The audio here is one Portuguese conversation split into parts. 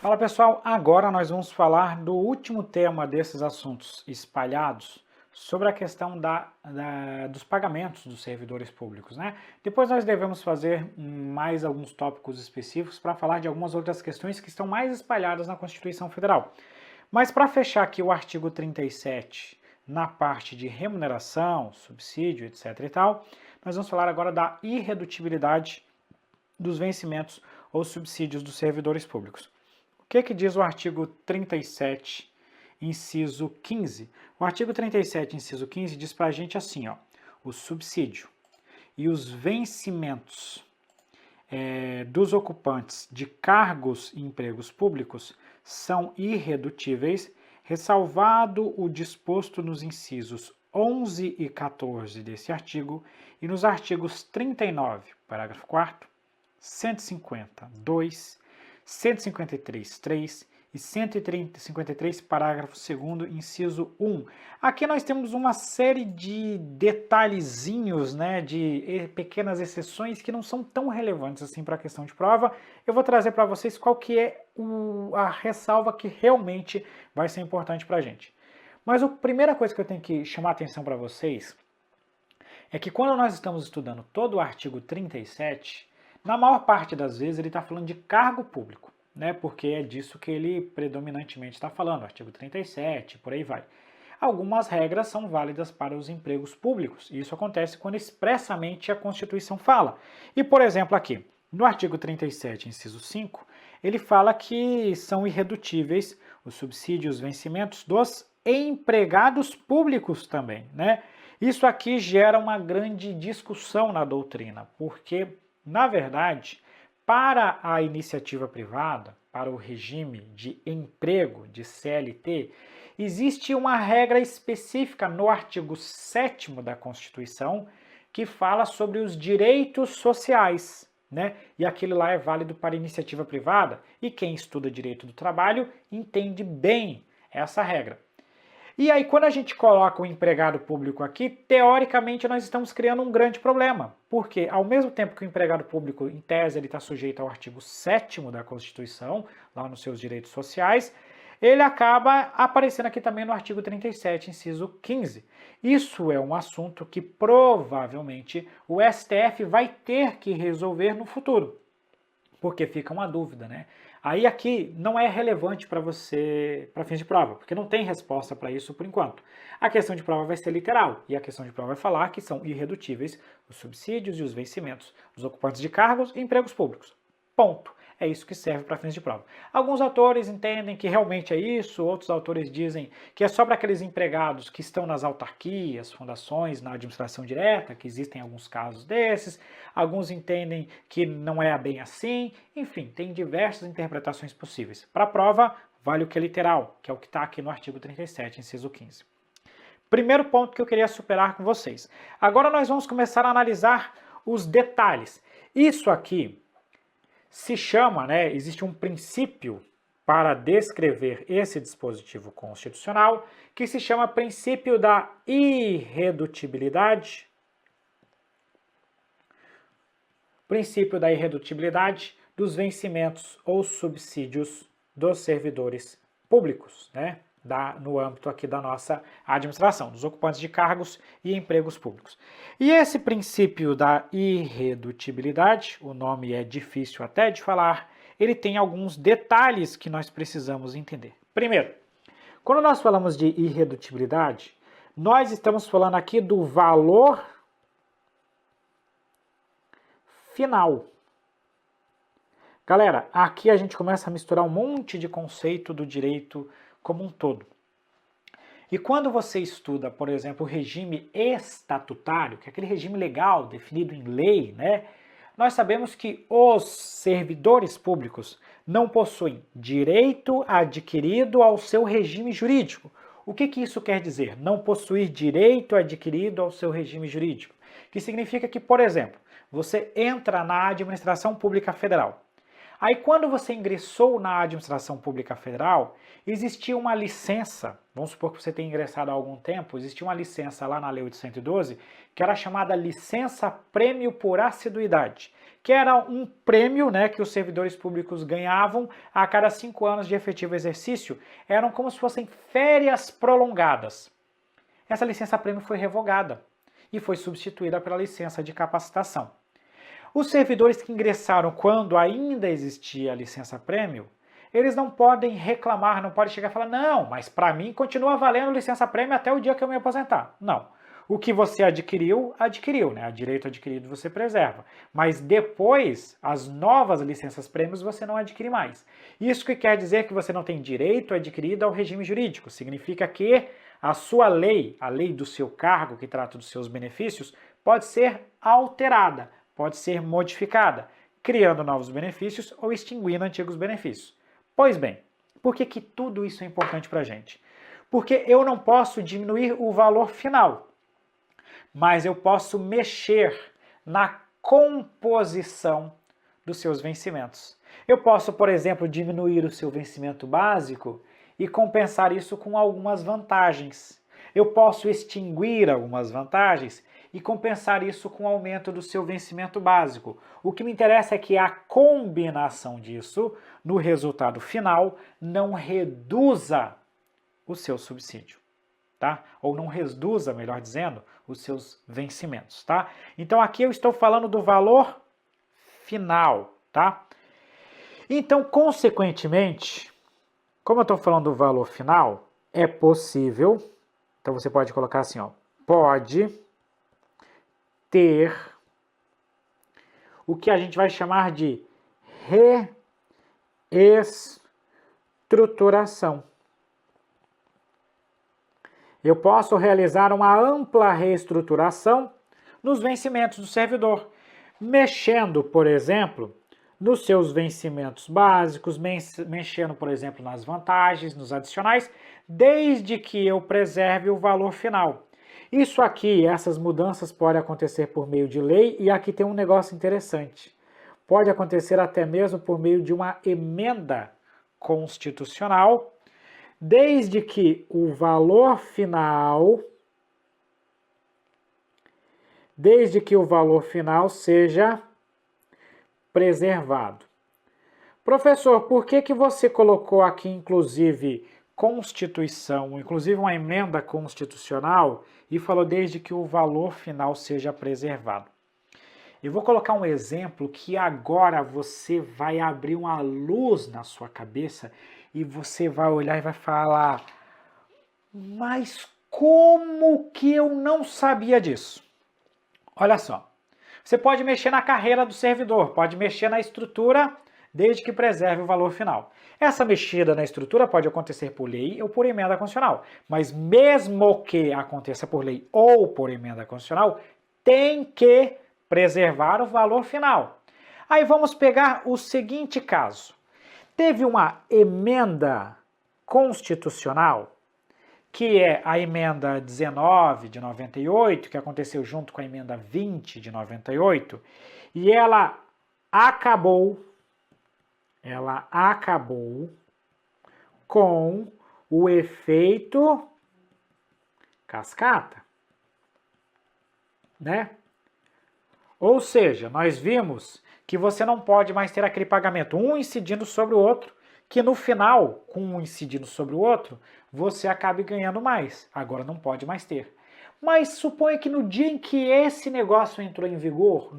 Fala pessoal, agora nós vamos falar do último tema desses assuntos espalhados sobre a questão dos pagamentos dos servidores públicos, né? Depois nós devemos fazer mais alguns tópicos específicos para falar de algumas outras questões que estão mais espalhadas na Constituição Federal. Mas para fechar aqui o artigo 37, na parte de remuneração, subsídio, etc e tal, nós vamos falar agora da irredutibilidade dos vencimentos ou subsídios dos servidores públicos. O que diz o artigo 37, inciso 15? O artigo 37, inciso 15, diz para a gente assim, ó, o subsídio e os vencimentos dos ocupantes de cargos e empregos públicos são irredutíveis, ressalvado o disposto nos incisos 11 e 14 desse artigo e nos artigos 39, parágrafo 4º, 150, 2, 153, 3 e 153, parágrafo 2º, inciso 1. Aqui nós temos uma série de detalhezinhos, né, de pequenas exceções que não são tão relevantes assim para a questão de prova. Eu vou trazer para vocês qual que é a ressalva que realmente vai ser importante para a gente. Mas a primeira coisa que eu tenho que chamar a atenção para vocês é que quando nós estamos estudando todo o artigo 37, na maior parte das vezes ele está falando de cargo público, né? Porque é disso que ele predominantemente está falando, artigo 37, por aí vai. Algumas regras são válidas para os empregos públicos, e isso acontece quando expressamente a Constituição fala. E, por exemplo, aqui, no artigo 37, inciso 5, ele fala que são irredutíveis os subsídios e os vencimentos dos empregados públicos também, né? Isso aqui gera uma grande discussão na doutrina, porque na verdade, para a iniciativa privada, para o regime de emprego, de CLT, existe uma regra específica no artigo 7º da Constituição que fala sobre os direitos sociais, né? E aquilo lá é válido para a iniciativa privada, e quem estuda direito do trabalho entende bem essa regra. E aí, quando a gente coloca o empregado público aqui, teoricamente nós estamos criando um grande problema, porque ao mesmo tempo que o empregado público, em tese, ele está sujeito ao artigo 7º da Constituição, lá nos seus direitos sociais, ele acaba aparecendo aqui também no artigo 37, inciso 15. Isso é um assunto que provavelmente o STF vai ter que resolver no futuro, porque fica uma dúvida, né? Aí aqui não é relevante para você, para fins de prova, porque não tem resposta para isso por enquanto. A questão de prova vai ser literal, e a questão de prova vai falar que são irredutíveis os subsídios e os vencimentos dos ocupantes de cargos e empregos públicos. Ponto. É isso que serve para fins de prova. Alguns autores entendem que realmente é isso, outros autores dizem que é só para aqueles empregados que estão nas autarquias, fundações, na administração direta, que existem alguns casos desses. Alguns entendem que não é bem assim. Enfim, tem diversas interpretações possíveis. Para a prova, vale o que é literal, que é o que está aqui no artigo 37, inciso 15. Primeiro ponto que eu queria superar com vocês. Agora nós vamos começar a analisar os detalhes. Isso aqui se chama, né, existe um princípio para descrever esse dispositivo constitucional que se chama princípio da irredutibilidade. Princípio da irredutibilidade dos vencimentos ou subsídios dos servidores públicos, né? No âmbito aqui da nossa administração, dos ocupantes de cargos e empregos públicos. E esse princípio da irredutibilidade, o nome é difícil até de falar, ele tem alguns detalhes que nós precisamos entender. Primeiro, quando nós falamos de irredutibilidade, nós estamos falando aqui do valor final. Galera, aqui a gente começa a misturar um monte de conceito do direito como um todo. E quando você estuda, por exemplo, o regime estatutário, que é aquele regime legal definido em lei, né? Nós sabemos que os servidores públicos não possuem direito adquirido ao seu regime jurídico. O que isso quer dizer? Não possuir direito adquirido ao seu regime jurídico. Que significa que, por exemplo, você entra na administração pública federal. Aí quando você ingressou na administração pública federal, existia uma licença, vamos supor que você tenha ingressado há algum tempo, existia uma licença lá na Lei 812, que era chamada licença prêmio por assiduidade, que era um prêmio, né, que os servidores públicos ganhavam a cada 5 anos de efetivo exercício. Eram como se fossem férias prolongadas. Essa licença-prêmio foi revogada e foi substituída pela licença de capacitação. Os servidores que ingressaram quando ainda existia a licença-prêmio, eles não podem reclamar, não podem chegar e falar, não, mas para mim continua valendo licença-prêmio até o dia que eu me aposentar. Não. O que você adquiriu, adquiriu, né? O direito adquirido você preserva. Mas depois, as novas licenças-prêmios você não adquire mais. Isso que quer dizer que você não tem direito adquirido ao regime jurídico. Significa que a sua lei, a lei do seu cargo, que trata dos seus benefícios, pode ser alterada, pode ser modificada, criando novos benefícios ou extinguindo antigos benefícios. Pois bem, por que tudo isso é importante para a gente? Porque eu não posso diminuir o valor final, mas eu posso mexer na composição dos seus vencimentos. Eu posso, por exemplo, diminuir o seu vencimento básico e compensar isso com algumas vantagens. Eu posso extinguir algumas vantagens e compensar isso com o aumento do seu vencimento básico. O que me interessa é que a combinação disso, no resultado final, não reduza o seu subsídio, tá? Ou não reduza, melhor dizendo, os seus vencimentos, tá? Então aqui eu estou falando do valor final, tá? Então, consequentemente, como eu estou falando do valor final, é possível, então você pode colocar assim, ó, pode ter o que a gente vai chamar de reestruturação. Eu posso realizar uma ampla reestruturação nos vencimentos do servidor, mexendo, por exemplo, nos seus vencimentos básicos, mexendo, por exemplo, nas vantagens, nos adicionais, desde que eu preserve o valor final. Isso aqui, essas mudanças podem acontecer por meio de lei, e aqui tem um negócio interessante. Pode acontecer até mesmo por meio de uma emenda constitucional, desde que o valor final seja preservado. Professor, por que você colocou aqui, inclusive, Constituição, inclusive uma emenda constitucional, e falou desde que o valor final seja preservado? Eu vou colocar um exemplo que agora você vai abrir uma luz na sua cabeça e você vai olhar e vai falar, mas como que eu não sabia disso? Olha só, você pode mexer na carreira do servidor, pode mexer na estrutura, desde que preserve o valor final. Essa mexida na estrutura pode acontecer por lei ou por emenda constitucional, mas mesmo que aconteça por lei ou por emenda constitucional, tem que preservar o valor final. Aí vamos pegar o seguinte caso. Teve uma emenda constitucional, que é a emenda 19 de 98, que aconteceu junto com a emenda 20 de 98, e ela acabou com o efeito cascata, né? Ou seja, nós vimos que você não pode mais ter aquele pagamento, um incidindo sobre o outro, que no final, com um incidindo sobre o outro, você acabe ganhando mais. Agora não pode mais ter. Mas suponha que no dia em que esse negócio entrou em vigor,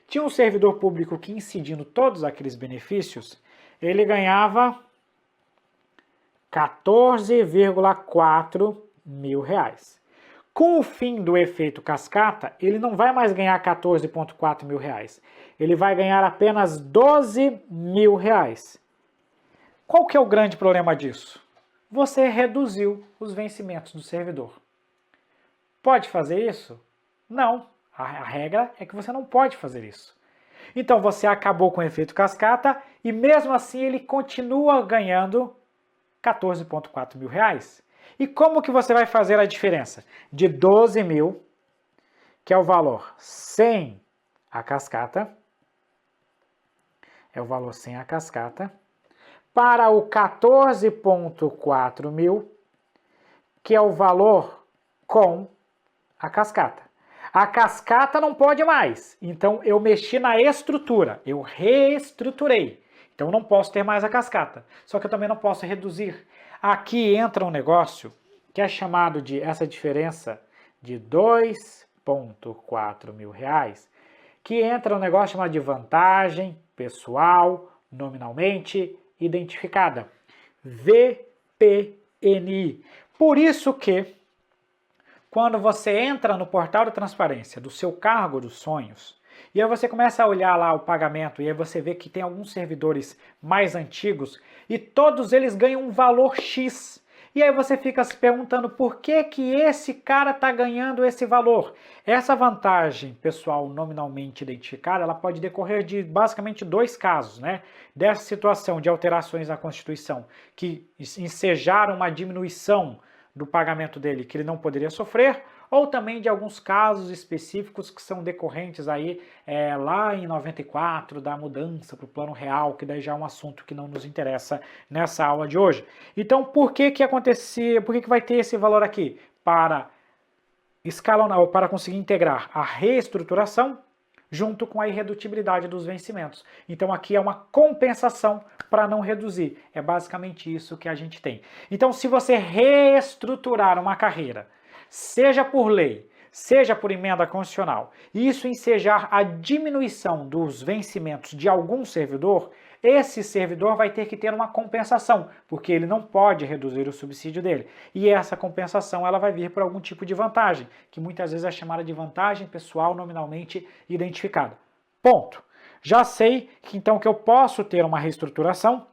tinha um servidor público que, incidindo todos aqueles benefícios, ele ganhava 14,4 mil reais. Com o fim do efeito cascata, ele não vai mais ganhar 14,4 mil reais. Ele vai ganhar apenas 12 mil reais. Qual que é o grande problema disso? Você reduziu os vencimentos do servidor. Pode fazer isso? Não. A regra é que você não pode fazer isso. Então você acabou com o efeito cascata e mesmo assim ele continua ganhando 14,4 mil reais. E como que você vai fazer a diferença de 12 mil, que é o valor sem a cascata, para o 14,4 mil, que é o valor com a cascata? A cascata não pode mais, então eu mexi na estrutura, eu reestruturei. Então não posso ter mais a cascata, só que eu também não posso reduzir. Aqui entra um negócio que é chamado de essa diferença de 2,4 mil reais, que entra um negócio chamado de vantagem pessoal nominalmente identificada, VPNI. Por isso que quando você entra no portal de transparência do seu cargo dos sonhos, e aí você começa a olhar lá o pagamento, e aí você vê que tem alguns servidores mais antigos, e todos eles ganham um valor X. E aí você fica se perguntando por que que esse cara está ganhando esse valor. Essa vantagem pessoal nominalmente identificada, ela pode decorrer de basicamente dois casos, né? Dessa situação de alterações na Constituição, que ensejaram uma diminuição do pagamento dele que ele não poderia sofrer, ou também de alguns casos específicos que são decorrentes aí lá em 94 da mudança para o plano real, que daí já é um assunto que não nos interessa nessa aula de hoje. Então, por que que acontecia, por que que vai ter esse valor aqui? Para escalonar, ou para conseguir integrar a reestruturação junto com a irredutibilidade dos vencimentos. Então aqui é uma compensação para não reduzir. É basicamente isso que a gente tem. Então se você reestruturar uma carreira, seja por lei, seja por emenda constitucional, e isso ensejar a diminuição dos vencimentos de algum servidor, esse servidor vai ter que ter uma compensação, porque ele não pode reduzir o subsídio dele. E essa compensação ela vai vir por algum tipo de vantagem, que muitas vezes é chamada de vantagem pessoal nominalmente identificada. Ponto. Já sei que então que eu posso ter uma reestruturação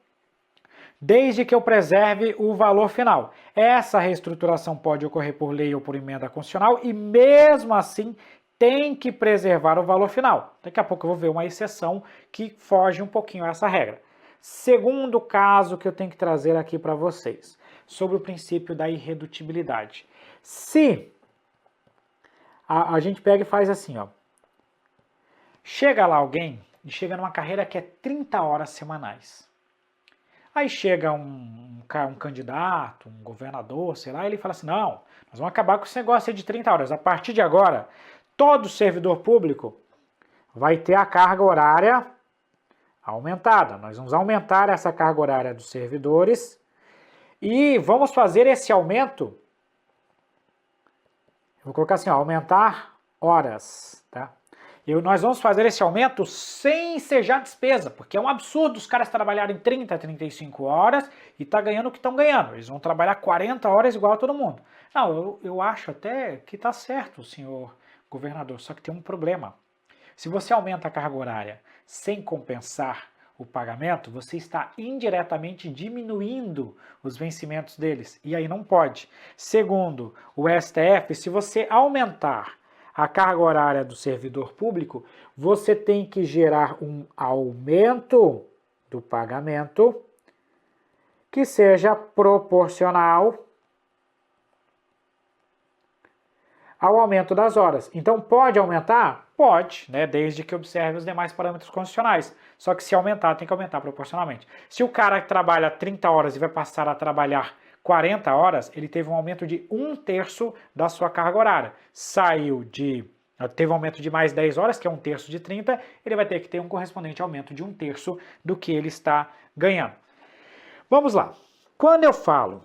desde que eu preserve o valor final. Essa reestruturação pode ocorrer por lei ou por emenda constitucional e mesmo assim tem que preservar o valor final. Daqui a pouco eu vou ver uma exceção que foge um pouquinho a essa regra. Segundo caso que eu tenho que trazer aqui para vocês, sobre o princípio da irredutibilidade. Se a gente pega e faz assim, ó. Chega lá alguém e chega numa carreira que é 30 horas semanais. Aí chega um candidato, um governador, sei lá, e ele fala assim, não, nós vamos acabar com esse negócio aí de 30 horas. A partir de agora, todo servidor público vai ter a carga horária aumentada. Nós vamos aumentar essa carga horária dos servidores e vamos fazer esse aumento, eu vou colocar assim, ó, aumentar horas, tá? Nós vamos fazer esse aumento sem ensejar despesa, porque é um absurdo os caras trabalharem 30, 35 horas e tá ganhando o que estão ganhando. Eles vão trabalhar 40 horas igual a todo mundo. Não, eu acho até que tá certo, senhor governador, só que tem um problema. Se você aumenta a carga horária sem compensar o pagamento, você está indiretamente diminuindo os vencimentos deles, e aí não pode. Segundo o STF, se você aumentar a carga horária do servidor público, você tem que gerar um aumento do pagamento que seja proporcional ao aumento das horas. Então, pode aumentar? Pode, né? Desde que observe os demais parâmetros constitucionais. Só que se aumentar, tem que aumentar proporcionalmente. Se o cara trabalha 30 horas e vai passar a trabalhar 40 horas, ele teve um aumento de 1/3 da sua carga horária. Teve um aumento de mais 10 horas, que é 1/3 de 30, ele vai ter que ter um correspondente aumento de 1/3 do que ele está ganhando. Vamos lá. Quando eu falo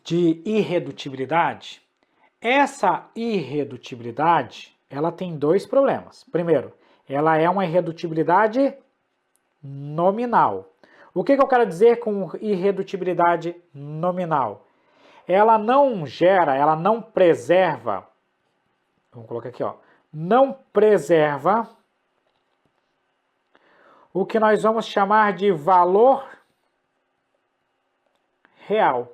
de irredutibilidade, essa irredutibilidade, ela tem dois problemas. Primeiro, ela é uma irredutibilidade nominal. O que eu quero dizer com irredutibilidade nominal? Ela não gera, ela não preserva, vamos colocar aqui, ó, não preserva o que nós vamos chamar de valor real.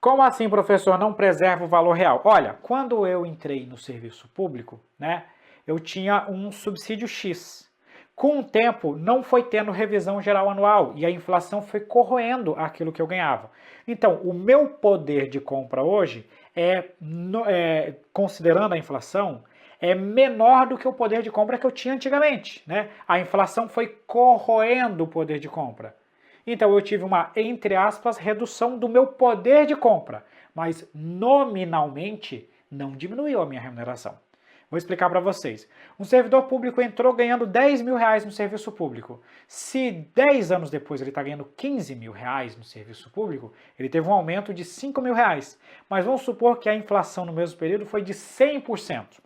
Como assim, professor, não preserva o valor real? Olha, quando eu entrei no serviço público, né, eu tinha um subsídio X. Com o tempo, não foi tendo revisão geral anual e a inflação foi corroendo aquilo que eu ganhava. Então, o meu poder de compra hoje, considerando a inflação, é menor do que o poder de compra que eu tinha antigamente, né? A inflação foi corroendo o poder de compra. Então, eu tive uma, entre aspas, redução do meu poder de compra, mas nominalmente não diminuiu a minha remuneração. Vou explicar para vocês. Um servidor público entrou ganhando 10 mil reais no serviço público. Se 10 anos depois ele está ganhando 15 mil reais no serviço público, ele teve um aumento de 5 mil reais. Mas vamos supor que a inflação no mesmo período foi de 100%.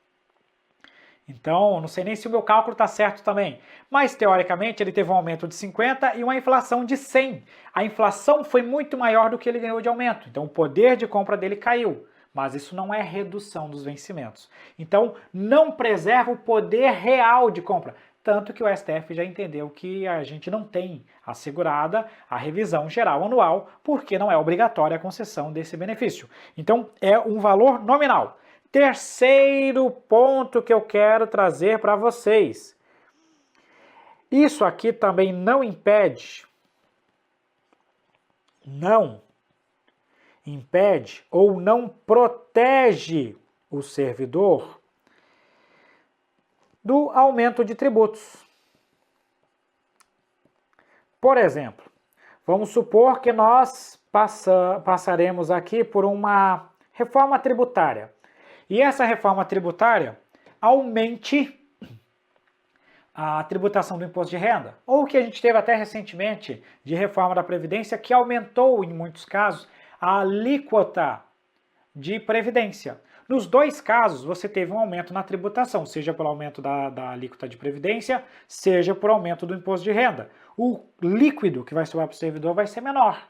Então, não sei nem se o meu cálculo está certo também, mas teoricamente ele teve um aumento de 50 e uma inflação de 100. A inflação foi muito maior do que ele ganhou de aumento, então o poder de compra dele caiu, mas isso não é redução dos vencimentos. Então, não preserva o poder real de compra, tanto que o STF já entendeu que a gente não tem assegurada a revisão geral anual, porque não é obrigatória a concessão desse benefício. Então, é um valor nominal. Terceiro ponto que eu quero trazer para vocês. Isso aqui também não impede ou não protege o servidor do aumento de tributos. Por exemplo, vamos supor que nós passaremos aqui por uma reforma tributária. E essa reforma tributária aumente a tributação do imposto de renda. Ou o que a gente teve até recentemente de reforma da Previdência, que aumentou, em muitos casos, a alíquota de Previdência. Nos dois casos, você teve um aumento na tributação, seja pelo aumento da alíquota de Previdência, seja por aumento do imposto de renda. O líquido que vai sobrar para o servidor vai ser menor,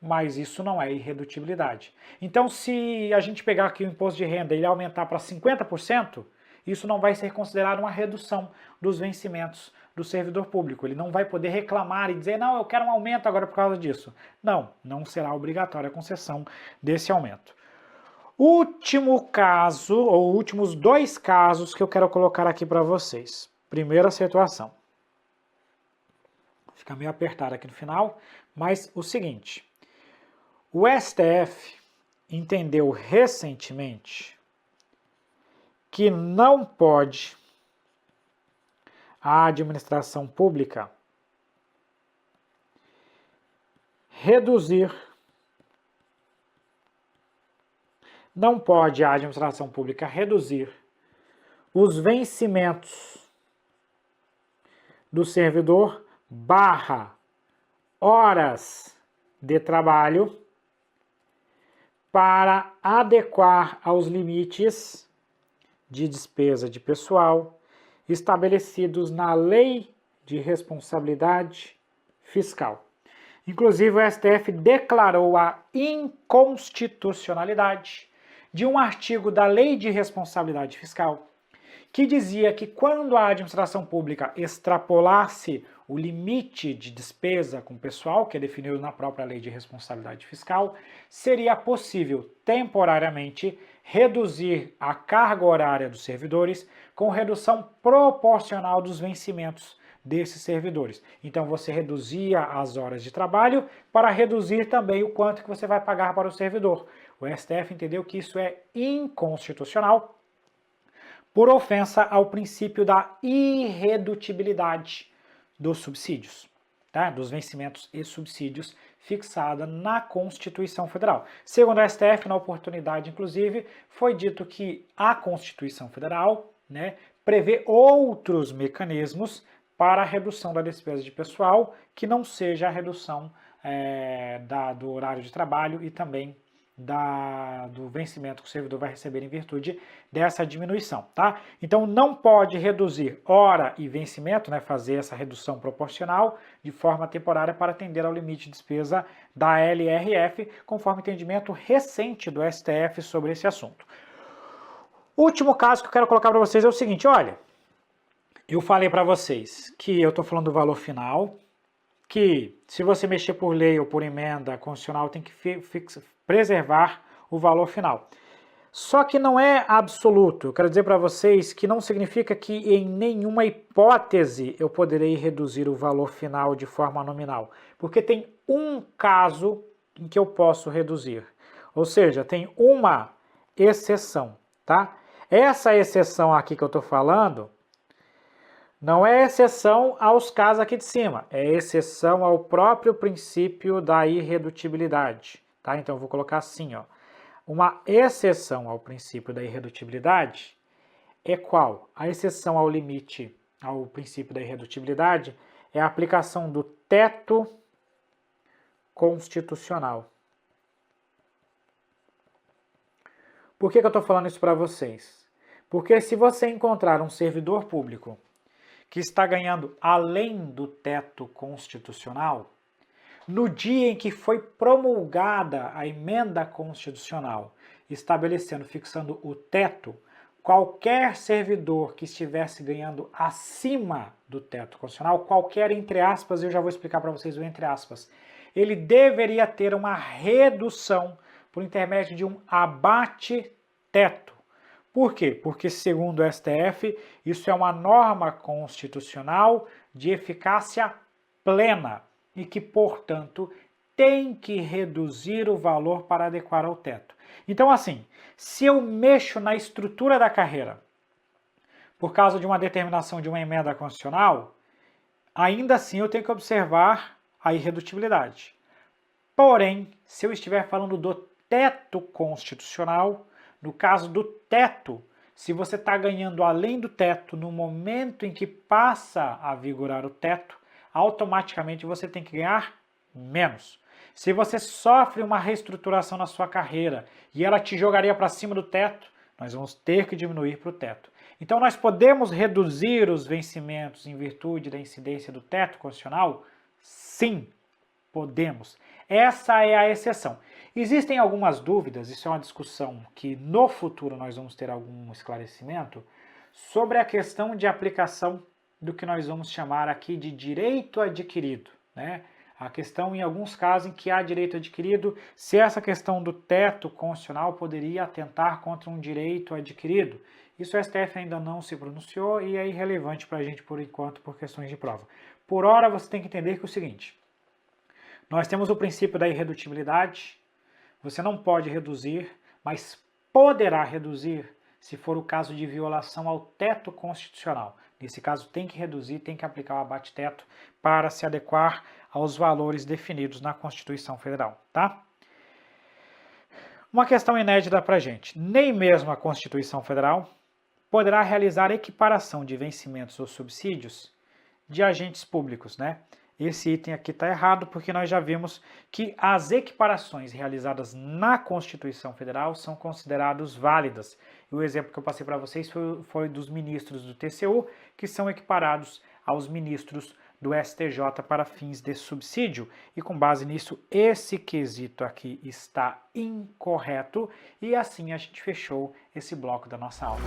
mas isso não é irredutibilidade. Então, se a gente pegar aqui o imposto de renda e ele aumentar para 50%, isso não vai ser considerado uma redução dos vencimentos do servidor público. Ele não vai poder reclamar e dizer, não, eu quero um aumento agora por causa disso. Não, não será obrigatória a concessão desse aumento. Último caso, ou últimos dois casos que eu quero colocar aqui para vocês. Primeira situação. Fica meio apertado aqui no final, mas o seguinte. O STF entendeu recentemente que não pode a administração pública reduzir, os vencimentos do servidor / horas de trabalho para adequar aos limites de despesa de pessoal estabelecidos na Lei de Responsabilidade Fiscal. Inclusive, o STF declarou a inconstitucionalidade de um artigo da Lei de Responsabilidade Fiscal que dizia que quando a administração pública extrapolasse o limite de despesa com pessoal, que é definido na própria Lei de Responsabilidade Fiscal, seria possível temporariamente reduzir a carga horária dos servidores com redução proporcional dos vencimentos desses servidores. Então você reduzia as horas de trabalho para reduzir também o quanto que você vai pagar para o servidor. O STF entendeu que isso é inconstitucional por ofensa ao princípio da irredutibilidade dos subsídios, tá? Dos vencimentos e subsídios fixada na Constituição Federal. Segundo o STF, na oportunidade, inclusive, foi dito que a Constituição Federal, né, prevê outros mecanismos para a redução da despesa de pessoal que não seja a redução do horário de trabalho e também do vencimento que o servidor vai receber em virtude dessa diminuição, tá? Então não pode reduzir hora e vencimento, né, fazer essa redução proporcional de forma temporária para atender ao limite de despesa da LRF, conforme entendimento recente do STF sobre esse assunto. Último caso que eu quero colocar para vocês é o seguinte, olha, eu falei para vocês que eu estou falando do valor final, que se você mexer por lei ou por emenda constitucional tem que preservar o valor final. Só que não é absoluto. Eu quero dizer para vocês que não significa que em nenhuma hipótese eu poderei reduzir o valor final de forma nominal. Porque tem um caso em que eu posso reduzir. Ou seja, tem uma exceção, tá? Essa exceção aqui que eu estou falando não é exceção aos casos aqui de cima, é exceção ao próprio princípio da irredutibilidade. Tá? Então, eu vou colocar assim, ó. Uma exceção ao princípio da irredutibilidade é qual? A exceção ao limite, ao princípio da irredutibilidade, é a aplicação do teto constitucional. Por que eu estou falando isso para vocês? Porque se você encontrar um servidor público que está ganhando além do teto constitucional, no dia em que foi promulgada a emenda constitucional, fixando o teto, qualquer servidor que estivesse ganhando acima do teto constitucional, qualquer entre aspas, eu já vou explicar para vocês o entre aspas, ele deveria ter uma redução por intermédio de um abate-teto. Por quê? Porque, segundo o STF, isso é uma norma constitucional de eficácia plena e que, portanto, tem que reduzir o valor para adequar ao teto. Então, assim, se eu mexo na estrutura da carreira por causa de uma determinação de uma emenda constitucional, ainda assim eu tenho que observar a irredutibilidade. Porém, se eu estiver falando do teto constitucional, no caso do teto, se você está ganhando além do teto no momento em que passa a vigorar o teto, automaticamente você tem que ganhar menos. Se você sofre uma reestruturação na sua carreira e ela te jogaria para cima do teto, nós vamos ter que diminuir para o teto. Então nós podemos reduzir os vencimentos em virtude da incidência do teto constitucional? Sim, podemos. Essa é a exceção. Existem algumas dúvidas, isso é uma discussão que no futuro nós vamos ter algum esclarecimento, sobre a questão de aplicação do que nós vamos chamar aqui de direito adquirido, né? A questão, em alguns casos, em que há direito adquirido, se essa questão do teto constitucional poderia atentar contra um direito adquirido. Isso o STF ainda não se pronunciou e é irrelevante para a gente por enquanto, por questões de prova. Por hora, você tem que entender que é o seguinte, nós temos o princípio da irredutibilidade, você não pode reduzir, mas poderá reduzir se for o caso de violação ao teto constitucional. Nesse caso, tem que reduzir, tem que aplicar o abate-teto para se adequar aos valores definidos na Constituição Federal, tá? Uma questão inédita para a gente. Nem mesmo a Constituição Federal poderá realizar equiparação de vencimentos ou subsídios de agentes públicos, né? Esse item aqui está errado porque nós já vimos que as equiparações realizadas na Constituição Federal são consideradas válidas. E o exemplo que eu passei para vocês foi dos ministros do TCU, que são equiparados aos ministros do STJ para fins de subsídio. E com base nisso, esse quesito aqui está incorreto. E assim a gente fechou esse bloco da nossa aula.